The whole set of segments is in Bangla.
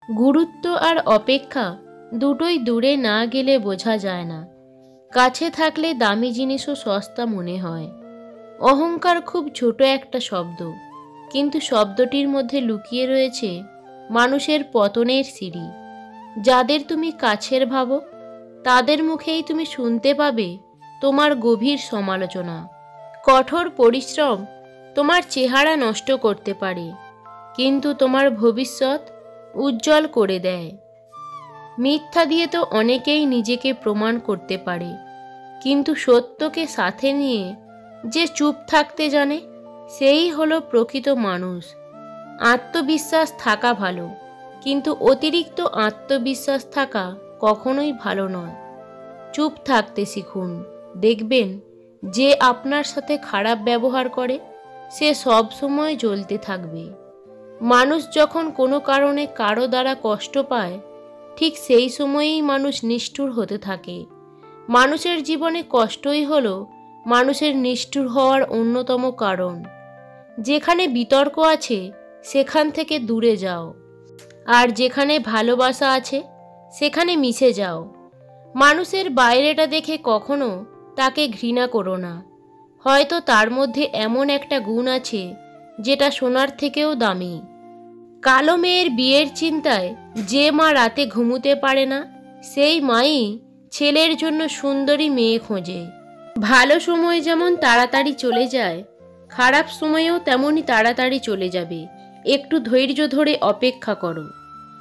গুরুত্ব আর অপেক্ষা দুটোই দূরে না গেলে বোঝা যায় না। কাছে থাকলে দামি জিনিসও সস্তা মনে হয়। অহংকার খুব ছোট একটা শব্দ, কিন্তু শব্দটির মধ্যে লুকিয়ে রয়েছে মানুষের পতনের সিঁড়ি। যাদের তুমি কাছের ভাবো তাদের মুখেই তুমি শুনতে পাবে তোমার গভীর সমালোচনা। কঠোর পরিশ্রম তোমার চেহারা নষ্ট করতে পারে, কিন্তু তোমার ভবিষ্যৎ উজ্জ্বল করে দেয়। মিথ্যা দিয়ে তো অনেকেই নিজেকে প্রমাণ করতে পারে, কিন্তু সত্যকে সাথে নিয়ে যে চুপ থাকতে জানে সেই হলো প্রকৃত মানুষ। আত্মবিশ্বাস থাকা ভালো, কিন্তু অতিরিক্ত আত্মবিশ্বাস থাকা কখনোই ভালো নয়। চুপ থাকতে শিখুন, দেখবেন যে আপনার সাথে খারাপ ব্যবহার করে সে সব সময় জ্বলতে থাকবে। মানুষ যখন কোনো কারণে কারো দ্বারা কষ্ট পায়, ঠিক সেই সময়েই মানুষ নিষ্ঠুর হতে থাকে। মানুষের জীবনে কষ্টই হলো মানুষের নিষ্ঠুর হওয়ার অন্যতম কারণ। যেখানে বিতর্ক আছে সেখান থেকে দূরে যাও, আর যেখানে ভালোবাসা আছে সেখানে মিশে যাও। মানুষের বাইরেটা দেখে কখনো তাকে ঘৃণা করো না। হয়তো তার মধ্যে এমন একটা গুণ আছে যেটা সোনার থেকেও দামি। কালো মেয়ের বিয়ের চিন্তায় যে মা রাতে ঘুমোতে পারে না, সেই মাই ছেলের জন্য সুন্দরী মেয়ে খোঁজে। ভালো সময় যেমন তাড়াতাড়ি চলে যায়, খারাপ সময়েও তেমনই তাড়াতাড়ি চলে যাবে। একটু ধৈর্য ধরে অপেক্ষা করো।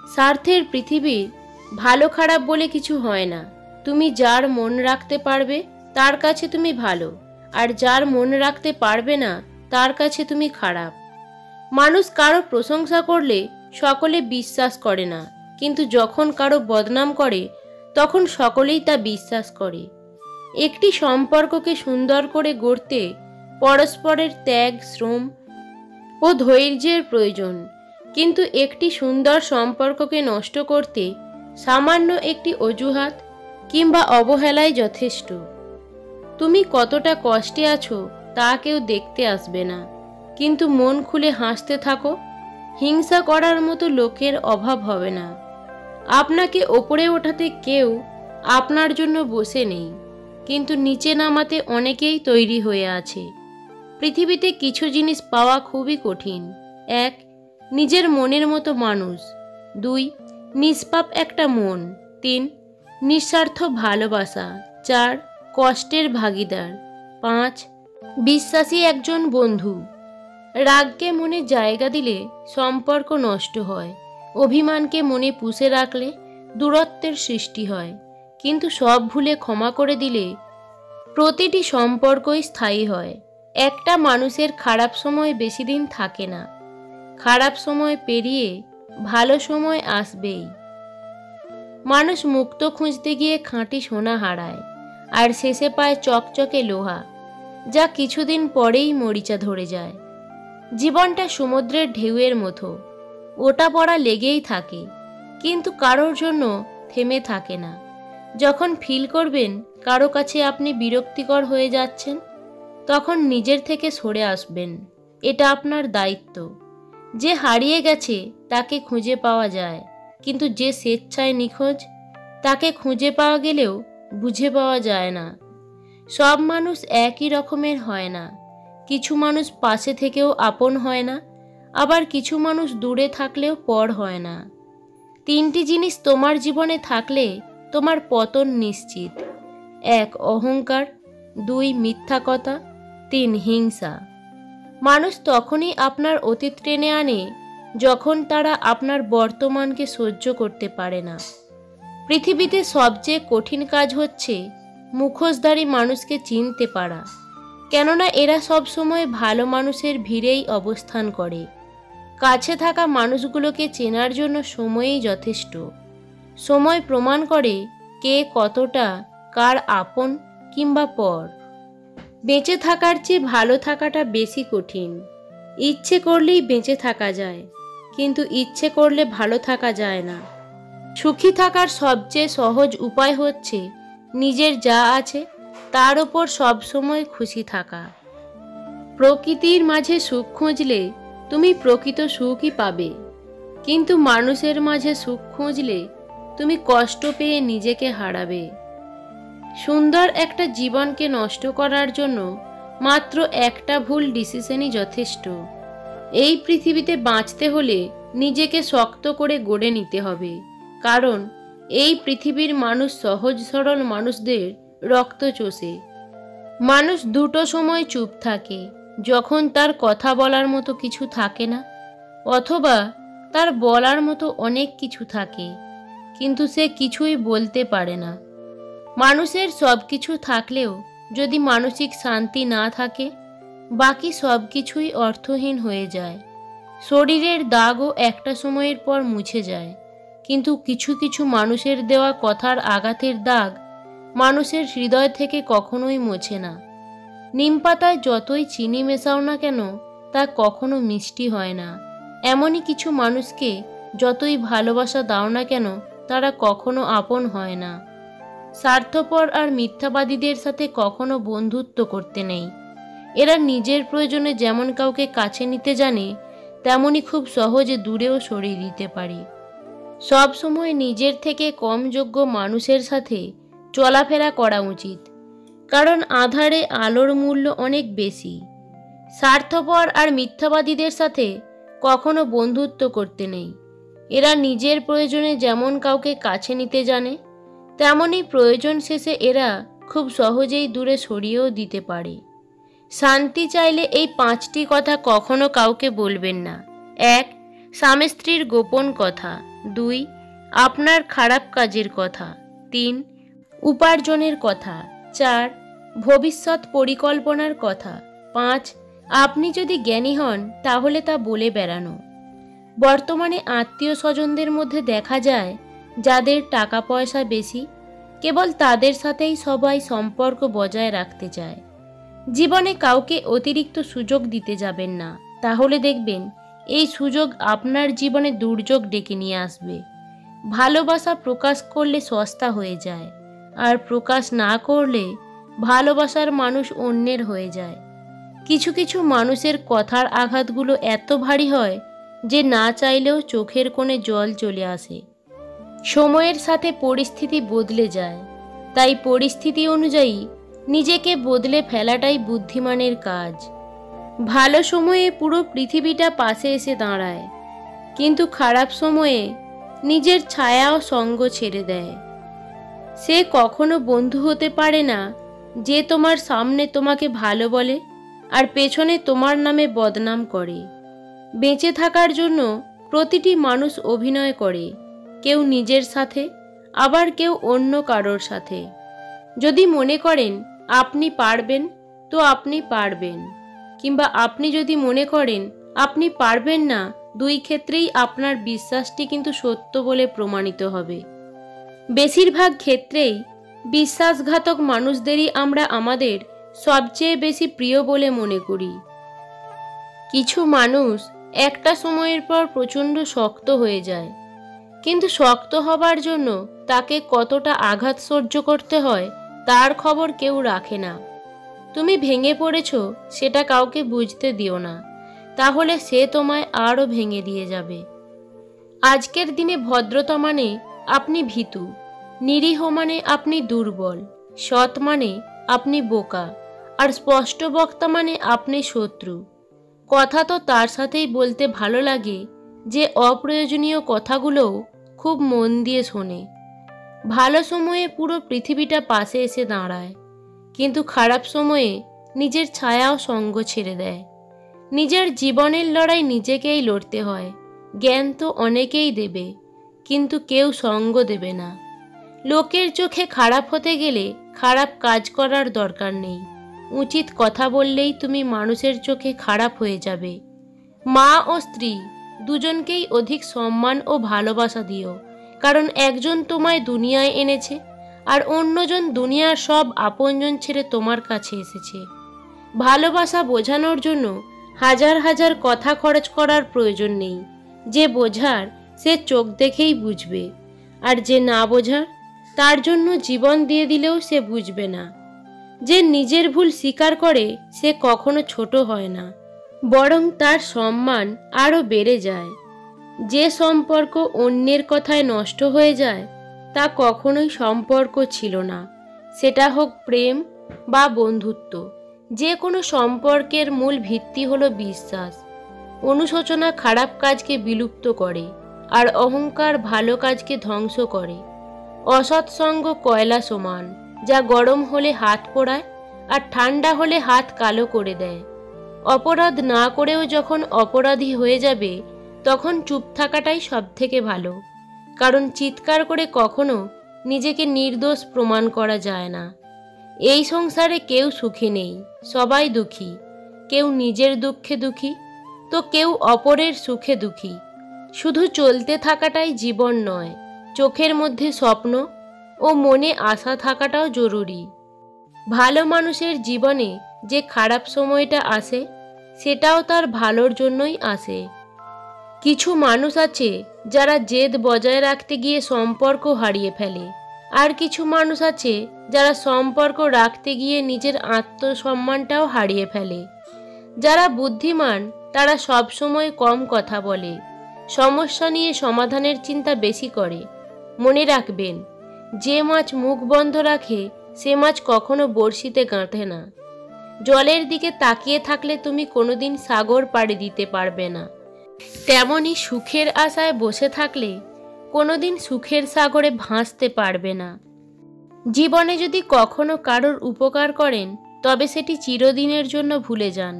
স্বার্থের পৃথিবীর ভালো খারাপ বলে কিছু হয় না। তুমি যার মন রাখতে পারবে তার কাছে তুমি ভালো, আর যার মন রাখতে পারবে না তার কাছে তুমি খারাপ। মানুষ কারো প্রশংসা করলে সকলে বিশ্বাস করে না, কিন্তু যখন কারো বদনাম করে তখন সকলেই তা বিশ্বাস করে। একটি সম্পর্ককে সুন্দর করে গড়তে পরস্পরের ত্যাগ, শ্রম ও ধৈর্যের প্রয়োজন, কিন্তু একটি সুন্দর সম্পর্ককে নষ্ট করতে সামান্য একটি অজুহাত কিংবা অবহেলাই যথেষ্ট। তুমি কতটা কষ্টে আছো তা কেউ দেখতে আসবে না, কিন্তু মন খুলে হাসতে থাকো। হিংসা করার মতো লোকের অভাব হবে না। আপনাকে ওপরে ওঠাতে কেউ আপনার জন্য বসে নেই, কিন্তু নিচে নামাতে অনেকেই তৈরি হয়ে আছে। পৃথিবীতে কিছু জিনিস পাওয়া খুবই কঠিন। 1. নিজের মনের মতো মানুষ। 2. নিষ্পাপ একটা মন। 3. নিঃস্বার্থ ভালোবাসা। 4. কষ্টের ভাগিদার। 5. বিশ্বাসী একজন বন্ধু। রাগকে মনে জায়গা দিলে সম্পর্ক নষ্ট হয়। অভিমানকে মনে পুষে রাখলে দূরত্বের সৃষ্টি হয়, কিন্তু সব ভুলে ক্ষমা করে দিলে প্রতিটি সম্পর্কই স্থায়ী হয়। একটা মানুষের খারাপ সময় বেশি দিন থাকে না। খারাপ সময় পেরিয়ে ভালো সময় আসবেই। মানুষ মুক্ত খুঁজতে গিয়ে খাঁটি সোনা হারায়, আর শেষে পায় চকচকে লোহা, যা কিছুদিন পরেই মরিচা ধরে যায়। জীবনটা সমুদ্রের ঢেউয়ের মতো, ওটা পড়া লেগেই থাকে, কিন্তু কারোর জন্য থেমে থাকে না। যখন ফিল করবেন কারো কাছে আপনি বিরক্তিকর হয়ে যাচ্ছেন, তখন নিজের থেকে সরে আসবেন। এটা আপনার দায়িত্ব। যে হারিয়ে গেছে তাকে খুঁজে পাওয়া যায়, কিন্তু যে স্বেচ্ছায় নিখোঁজ তাকে খুঁজে পাওয়া গেলেও বুঝে পাওয়া যায় না। সব মানুষ একই রকমের হয় না। কিছু মানুষ পাশে থেকেও আপন হয় না, আবার কিছু মানুষ দূরে থাকলেও পর হয় না। 3টি জিনিস তোমার জীবনে থাকলে তোমার পতন নিশ্চিত। 1. অহংকার। 2. মিথ্যা কথা। 3. হিংসা। মানুষ তখনই আপনার অতীত টেনে আনে যখন তারা আপনার বর্তমানকে সহ্য করতে পারে না। পৃথিবীতে সবচেয়ে কঠিন কাজ হচ্ছে মুখোশধারী মানুষকে চিনতে পারা, কেননা এরা সব সময় ভালো মানুষের ভিড়েই অবস্থান করে। কাছে থাকা মানুষগুলোকে চেনার জন্য সময়ই যথেষ্ট। সময় প্রমাণ করে কে কতটা কার আপন কিংবা পর। বেঁচে থাকার চেয়ে ভালো থাকাটা বেশি কঠিন। ইচ্ছে করলেই বেঁচে থাকা যায়, কিন্তু ইচ্ছে করলে ভালো থাকা যায় না। সুখী থাকার সবচেয়ে সহজ উপায় হচ্ছে নিজের যা আছে তার ওপর সবসময় খুশি থাকা। প্রকৃতির মাঝে সুখ খুঁজলে তুমি প্রকৃত সুখই পাবে। কিন্তু মানুষের মাঝে সুখ খুঁজলে তুমি কষ্ট পেয়ে নিজেকে হারাবে। সুন্দর একটা জীবনকে নষ্ট করার জন্য মাত্র একটা ভুল ডিসিশনই যথেষ্ট। এই পৃথিবীতে বাঁচতে হলে নিজেকে শক্ত করে গড়ে নিতে হবে, কারণ এই পৃথিবীর মানুষ সহজ সরল মানুষদের রক্ত চষে। মানুষ দুটো সময় চুপ থাকে, যখন তার কথা বলার মতো কিছু থাকে না, অথবা তার বলার মতো অনেক কিছু থাকে কিন্তু সে কিছুই বলতে পারে না। মানুষের সব কিছু থাকলেও যদি মানসিক শান্তি না থাকে, বাকি সব কিছুই অর্থহীন হয়ে যায়। শরীরের দাগও একটা সময়ের পর মুছে যায়, কিন্তু কিছু কিছু মানুষের দেওয়া কথার আঘাতের দাগ মানুষের হৃদয় থেকে কখনোই মোছে না। নিমপাতায় যতই চিনি মেশাও না কেন, তা কখনো মিষ্টি হয় না। এমনই কিছু মানুষকে যতই ভালোবাসা দাও না কেন, তারা কখনো আপন হয় না। স্বার্থপর আর মিথ্যাবাদীদের সাথে কখনো বন্ধুত্ব করতে নেই। এরা নিজের প্রয়োজনে যেমন কাউকে কাছে নিতে জানে, তেমনি খুব সহজে দূরেও সরিয়ে দিতে পারে। সব সময় নিজের থেকে কম যোগ্য মানুষের সাথে চলাফেরা করা উচিত, কারণ আঁধারে আলোর মূল্য অনেক বেশি। স্বার্থপর আর মিথ্যাবাদীদের সাথে কখনো বন্ধুত্ব করতে নেই। এরা নিজের প্রয়োজনে যেমন কাউকে কাছে নিতে জানে, তেমনি প্রয়োজন শেষে এরা খুব সহজেই দূরে সরিয়েও দিতে পারে। শান্তি চাইলে এই 5টি কথা কখনো কাউকে বলবেন না। 1. স্বামী স্ত্রীর গোপন কথা। 2. আপনার খারাপ কাজের কথা। 3. উপার্জনের কথা। 4. ভবিষ্যৎ পরিকল্পনার কথা। 5. আপনি যদি জ্ঞানী হন তাহলে তা বলে বেড়ানো। বর্তমানে আত্মীয় স্বজনদের মধ্যে দেখা যায়, যাদের টাকা পয়সা বেশি, কেবল তাদের সাথেই সবাই সম্পর্ক বজায় রাখতে চায়। জীবনে কাউকে অতিরিক্ত সুযোগ দিতে যাবেন না, তাহলে দেখবেন এই সুযোগ আপনার জীবনে দুর্যোগ ডেকে নিয়ে আসবে। ভালোবাসা প্রকাশ করলে সস্তা হয়ে যায়, আর প্রকাশ না করলে ভালোবাসার মানুষ অন্যের হয়ে যায়। কিছু কিছু মানুষের কথার আঘাতগুলো এত ভারী হয় যে না চাইলেও চোখের কোণে জল চলে আসে। সময়ের সাথে পরিস্থিতি বদলে যায়, তাই পরিস্থিতি অনুযায়ী নিজেকে বদলে ফেলাটাই বুদ্ধিমানের কাজ। ভালো সময়ে পুরো পৃথিবীটা পাশে এসে দাঁড়ায়, কিন্তু খারাপ সময়ে নিজের ছায়া ও সঙ্গ ছেড়ে দেয়। সে কখনো বন্ধু হতে পারে না যে তোমার সামনে তোমাকে ভালো বলে আর পেছনে তোমার নামে বদনাম করে। বেঁচে থাকার জন্য প্রতিটি মানুষ অভিনয় করে, কেউ নিজের সাথে, আবার কেউ অন্য কারোর সাথে। যদি মনে করেন আপনি পারবেন, তো আপনি পারবেন, কিংবা আপনি যদি মনে করেন আপনি পারবেন না, দুই ক্ষেত্রেই আপনার বিশ্বাসটি কিন্তু সত্য বলে প্রমাণিত হবে। বেশিরভাগ ক্ষেত্রেই বিশ্বাসঘাতক মানুষদেরই আমরা আমাদের সবচেয়ে বেশি প্রিয় বলে মনে করি। কিছু মানুষ একটা সময়ের পর প্রচণ্ড শক্ত হয়ে যায়, কিন্তু শক্ত হবার জন্য তাকে কতটা আঘাত সহ্য করতে হয় তার খবর কেউ রাখে না। তুমি ভেঙে পড়েছ সেটা কাউকে বুঝতে দিও না, তাহলে সে তোমায় আরও ভেঙে দিয়ে যাবে। আজকের দিনে ভদ্রতা মানে আপনি ভীতু, নিরীহ মানে আপনি দুর্বল, সৎ মানে আপনি বোকা, আর স্পষ্ট বক্তা মানে আপনি শত্রু। কথা তো তার সাথেই বলতে ভালো লাগে যে অপ্রয়োজনীয় কথাগুলোও খুব মন দিয়ে শোনে। ভালো সময়ে পুরো পৃথিবীটা পাশে এসে দাঁড়ায়, কিন্তু খারাপ সময়ে নিজের ছায়া ও সঙ্গ ছেড়ে দেয়। নিজের জীবনের লড়াই নিজেকেই লড়তে হয়। জ্ঞান তো অনেকেই দেবে, কিন্তু কেউ সঙ্গ দেবে না। লোকের চোখে খারাপ হতে গেলে খারাপ কাজ করার দরকার নেই। উচিত কথা বললেই তুমি মানুষের চোখে খারাপ হয়ে যাবে। মা ও স্ত্রী দুজনকেই অধিক সম্মান ও ভালোবাসা দিও, কারণ একজন তোমায় দুনিয়ায় এনেছে আর অন্যজন দুনিয়ার সব আপনজন ছেড়ে তোমার কাছে এসেছে। ভালোবাসা বোঝানোর জন্য হাজার হাজার কথা খরচ করার প্রয়োজন নেই। যে বোঝার সে চোখ দেখেই বুঝবে, আর যে না বোঝার তার জন্য জীবন দিয়ে দিলেও সে বুঝবে না। যে নিজের ভুল স্বীকার করে সে কখনো ছোট হয় না, বরং তার সম্মান আরও বেড়ে যায়। যে সম্পর্ক অন্যের কথায় নষ্ট হয়ে যায় তা কখনোই সম্পর্ক ছিল না। সেটা হোক প্রেম বা বন্ধুত্ব, যে কোনো সম্পর্কের মূল ভিত্তি হলো বিশ্বাস। অনুশোচনা খারাপ কাজকে বিলুপ্ত করে, আর অহংকার ভালো কাজকে ধ্বংস করে। অসৎসঙ্গ কয়লা সমান, যা গরম হলে হাত পোড়ায় আর ঠান্ডা হলে হাত কালো করে দেয়। অপরাধ না করেও যখন অপরাধী হয়ে যাবে তখন চুপ থাকাটাই সবথেকে ভালো, কারণ চিৎকার করে কখনো নিজেকে নির্দোষ প্রমাণ করা যায় না। এই সংসারে কেউ সুখী নেই, সবাই দুঃখী। কেউ নিজের দুঃখে দুঃখী, তো কেউ অপরের সুখে দুঃখী। শুধু চলতে থাকাটাই জীবন নয়, চোখের মধ্যে স্বপ্ন ও মনে আশা থাকাটাও জরুরি। ভালো মানুষের জীবনে যে খারাপ সময়টা আসে সেটাও তার ভালোর জন্যই আসে। কিছু মানুষ আছে যারা জেদ বজায় রাখতে গিয়ে সম্পর্ক হারিয়ে ফেলে, আর কিছু মানুষ আছে যারা সম্পর্ক রাখতে গিয়ে নিজের আত্মসম্মানটাও হারিয়ে ফেলে। যারা বুদ্ধিমান তারা সবসময় কম কথা বলে, সমস্যা নিয়ে সমাধানের চিন্তা বেশি করে। মনে রাখবেন, যে মাছ মুখ বন্ধ রাখে সে মাছ কখনো বড়শিতে গাঁথে না। জলের দিকে তাকিয়ে থাকলে তুমি কোনোদিন সাগর পাড়ি দিতে পারবে না, তেমনি সুখের আশায় বসে থাকলে কোনোদিন সুখের সাগরে ভাসতে পারবে না। জীবনে যদি কখনো কারোর উপকার করেন তবে সেটি চিরদিনের জন্য ভুলে যান,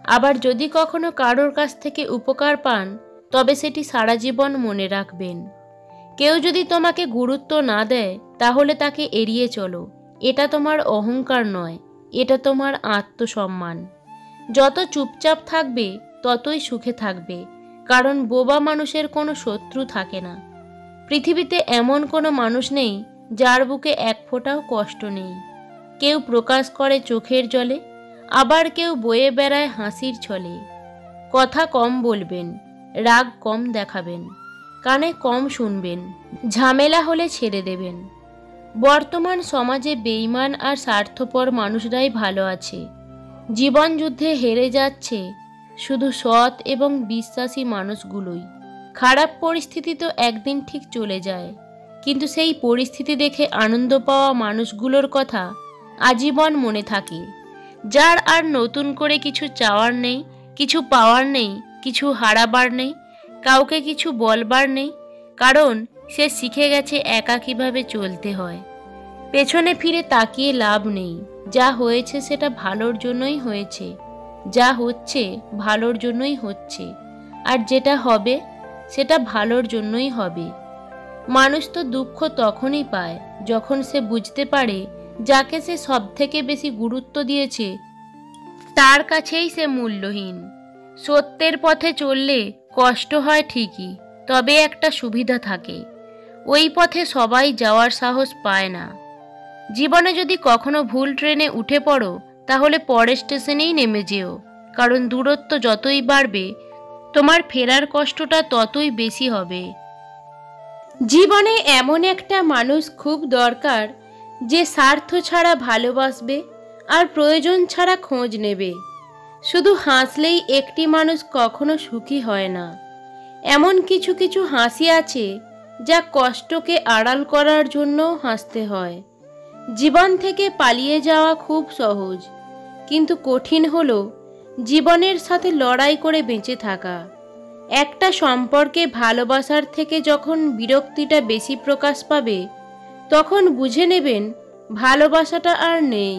আবার যদি কখনো কারোর কাছ থেকে উপকার পান তবে সেটি সারা জীবন মনে রাখবেন। কেউ যদি তোমাকে গুরুত্ব না দেয় তাহলে তাকে এড়িয়ে চলো। এটা তোমার অহংকার নয়, এটা তোমার আত্মসম্মান। যত চুপচাপ থাকবে ততই সুখে থাকবে, কারণ বোবা মানুষের কোনো শত্রু থাকে না। পৃথিবীতে এমন কোনো মানুষ নেই যার বুকে এক ফোঁটাও কষ্ট নেই। কেউ প্রকাশ করে চোখের জলে, আবার কেউ বয়ে বেড়ায় হাসির ছলে। কথা কম বলবেন, রাগ কম দেখাবেন, কানে কম শুনবেন, ঝামেলা হলে ছেড়ে দেবেন। বর্তমান সমাজে বেঈমান আর স্বার্থপর মানুষরাই ভালো আছে। জীবন যুদ্ধে হেরে যাচ্ছে শুধু সৎ এবং বিশ্বাসী মানুষগুলোই। খারাপ পরিস্থিতি তো একদিন ঠিক চলে যায়, কিন্তু সেই পরিস্থিতি দেখে আনন্দ পাওয়া মানুষগুলোর কথা আজীবন মনে থাকে। যার আর নতুন করে কিছু চাওয়ার নেই, কিছু পাওয়ার নেই, কিছু হারাবার নেই, কাউকে কিছু বলবার নেই, কারণ সে শিখে গেছে একা কিভাবে চলতে হয়। পেছনে ফিরে তাকিয়ে লাভ নেই। যা হয়েছে সেটা ভালোর জন্যই হয়েছে, যা হচ্ছে ভালোর জন্যই হচ্ছে, আর যেটা হবে সেটা ভালোর জন্যই হবে। মানুষ তো দুঃখ তখনই পায় যখন সে বুঝতে পারে যাকে সে সব থেকে বেশি গুরুত্ব দিয়েছে তার কাছেই সে মূল্যহীন। সত্যের পথে চললে কষ্ট হয় ঠিকই, তবে একটা সুবিধা থাকে, ওই পথে সবাই যাওয়ার সাহস পায় না। জীবনে যদি কখনো ভুল ট্রেনে উঠে পড়ো তাহলে পরের স্টেশনেই নেমে যেও, কারণ দূরত্ব যতই বাড়বে তোমার ফেরার কষ্টটা ততই বেশি হবে। জীবনে এমন একটা মানুষ খুব দরকার যে স্বার্থ ছাড়া ভালোবাসবে আর প্রয়োজন ছাড়া খোঁজ নেবে। শুধু হাসলেই একটি মানুষ কখনো সুখী হয় না। এমন কিছু কিছু হাসি আছে যা কষ্টকে আড়াল করার জন্যও হাসতে হয়। জীবন থেকে পালিয়ে যাওয়া খুব সহজ, কিন্তু কঠিন হলো জীবনের সাথে লড়াই করে বেঁচে থাকা। একটা সম্পর্কে ভালোবাসার থেকে যখন বিরক্তিটা বেশি প্রকাশ পাবে তখন বুঝে নেবেন ভালোবাসাটা আর নেই।